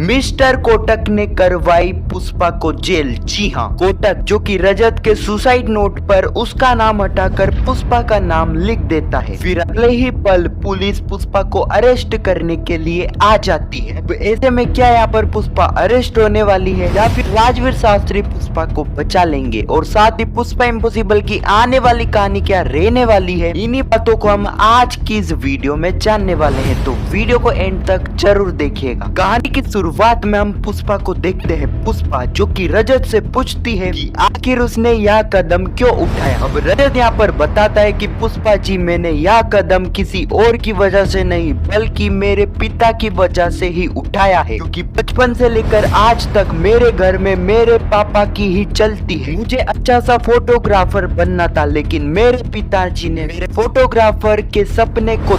Mister Kotak ने करवाई पुष्पा को जेल। जी हाँ, कोटक जो कि रजत के सुसाइड नोट पर उसका नाम हटाकर पुष्पा का नाम लिख देता है। फिर अगले ही पल पुलिस पुष्पा को अरेस्ट करने के लिए आ जाती है। अब ऐसे में क्या यहाँ पर पुष्पा अरेस्ट होने वाली है या फिर राजवीर शास्त्री पुष्पा को बचा लेंगे, और साथ ही पुष्पा इम्पॉसिबल की आने वाली कहानी क्या रहने वाली है, इन्हीं बातों को हम आज की इस वीडियो में जानने वाले हैं। तो वीडियो को एंड तक जरूर देखिएगा। कहानी की शुरुआत में हम पुष्पा को देखते हैं। पुष्पा जो कि रजत से पूछती है कि आखिर उसने यह कदम क्यों उठाया। अब रजत यहाँ पर बताता है कि पुष्पा जी, मैंने यह कदम किसी और की वजह से नहीं बल्कि मेरे पिता की वजह से ही उठाया है, क्योंकि बचपन से लेकर आज तक मेरे घर में मेरे पापा की ही चलती है। मुझे अच्छा सा फोटोग्राफर बनना था, लेकिन मेरे पिताजी ने मेरे फोटोग्राफर के सपने को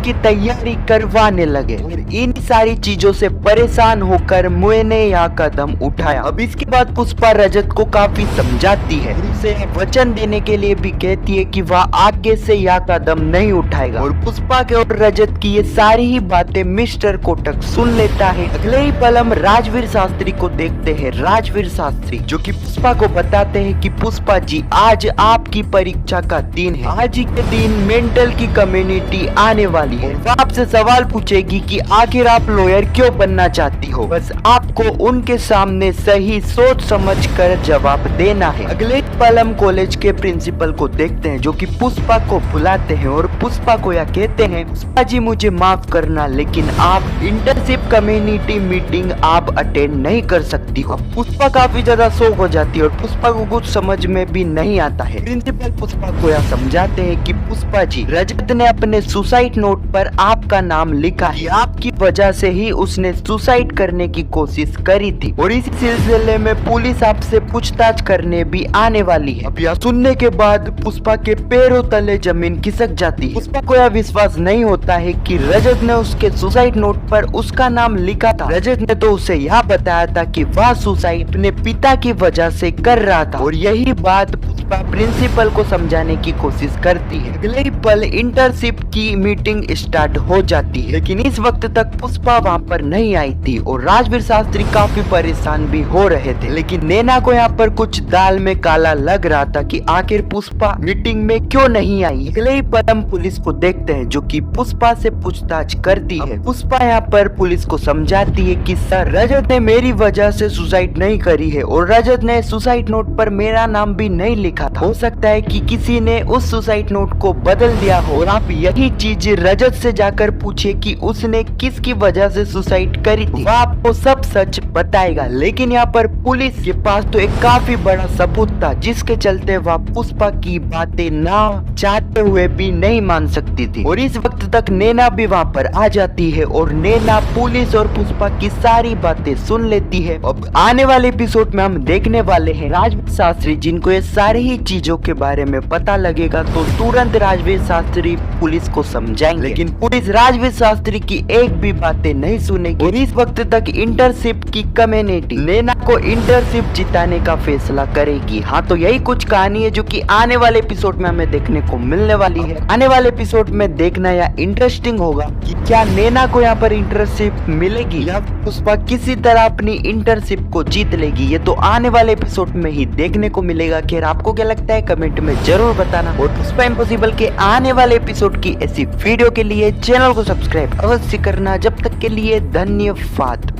की तैयारी करवाने लगे और इन सारी चीजों से परेशान होकर मैंने यह कदम उठाया। अब इसके बाद पुष्पा रजत को काफी समझाती है, उसे वचन देने के लिए भी कहती है कि वह आगे से यह कदम नहीं उठाएगा। और पुष्पा के और रजत की ये सारी ही बातें मिस्टर कोटक सुन लेता है। अगले ही पल हम राजवीर शास्त्री को देखते हैं। राजवीर शास्त्री जो कि पुष्पा को बताते हैं कि पुष्पा जी, आज आपकी परीक्षा का दिन है। आज ही के दिन मेंटल की कम्युनिटी आने वाली है। वह आपसे सवाल पूछेगी कि आखिर आप लॉयर क्यों बनना चाहती हो। बस आपको उनके सामने सही सोच समझ कर जवाब देना है। अगले पल हम कॉलेज के प्रिंसिपल को देखते हैं, जो कि पुष्पा को बुलाते हैं और पुष्पा को यह कहते हैं, पुष्पा जी मुझे माफ करना, लेकिन आप इंटर्नशिप कम्युनिटी मीटिंग आप अटेंड नहीं कर सकती हो। पुष्पा काफी ज्यादा शॉक हो जाती है और पुष्पा को कुछ समझ में भी नहीं आता है। प्रिंसिपल पुष्पा को यह समझाते हैं कि पुष्पा जी, रजत ने अपने सुसाइड नोट पर आपका नाम लिखा है। आपकी वजह से ही उसने सुसाइड करने की कोशिश करी थी और इसी सिलसिले में पुलिस आपसे पूछताछ करने भी आने वाली है। अब यह सुनने के बाद पुष्पा के पैरों तले जमीन खिसक जाती है। पुष्पा को यह विश्वास नहीं होता है कि रजत ने उसके सुसाइड नोट पर उसका नाम लिखा था। रजत ने तो उसे यह बताया था कि वह सुसाइड अपने पिता की वजह से कर रहा था, और यही बात पुष्पा प्रिंसिपल को समझाने की कोशिश करती है। अगले ही पल इंटर्नशिप की मीटिंग स्टार्ट हो जाती है, लेकिन इस वक्त तक पुष्पा वहाँ पर नहीं आई थी और राजवीर शास्त्री काफी परेशान भी हो रहे थे। लेकिन नैना को यहाँ पर कुछ दाल में काला लग रहा था कि आखिर पुष्पा मीटिंग में क्यों नहीं आई। अगले ही पल हम पुलिस को देखते हैं, जो कि पुष्पा से पूछताछ करती है। पुष्पा यहाँ पर पुलिस को समझाती है कि सर, रजत ने मेरी वजह से सुसाइड नहीं करी है और रजत ने सुसाइड नोट पर मेरा नाम भी नहीं लिखा था। हो सकता है कि किसी ने उस सुसाइड नोट को बदल दिया हो और आप यही चीज रजत से जाकर पूछे कि उसने किसकी वजह से सुसाइड करी थी, वह आपको सब सच बताएगा। लेकिन यहाँ पर पुलिस के पास तो एक काफी बड़ा सबूत था, जिसके चलते वह पुष्पा की बातें ना चाहते हुए भी नहीं मान सकती थी। और इस वक्त तक नैना भी वहाँ पर आ जाती है और नैना पुलिस और पुष्पा की सारी बातें सुन लेती है। अब आने वाले एपिसोड में हम देखने वाले हैं राजवीर शास्त्री, जिनको ये सारी ही चीजों के बारे में पता लगेगा तो तुरंत राजवीर शास्त्री पुलिस को समझाएंगे। लेकिन पुलिस राजवीर शास्त्री की एक भी बातें नहीं सुनेगी और इस वक्त तक इंटर्नशिप की कम्युनिटी नैना को इंटर्नशिप जिताने का फैसला करेगी। हाँ, तो यही कुछ कहानी है जो कि आने वाले एपिसोड में हमें देखने को मिलने वाली है। आने वाले एपिसोड में देखना यह इंटरेस्टिंग होगा कि क्या नैना को यहाँ पर इंटर्नशिप मिलेगी या पुष्पा किसी तरह अपनी इंटर्नशिप को जीत लेगी। ये तो आने वाले एपिसोड में ही देखने को मिलेगा। खैर, आपको क्या लगता है कमेंट में जरूर बताना, और पुष्पा इम्पॉसिबल के आने वाले एपिसोड की ऐसी वीडियो के लिए चैनल को सब्सक्राइब अवश्य करना। जब तक के लिए धन्यवाद।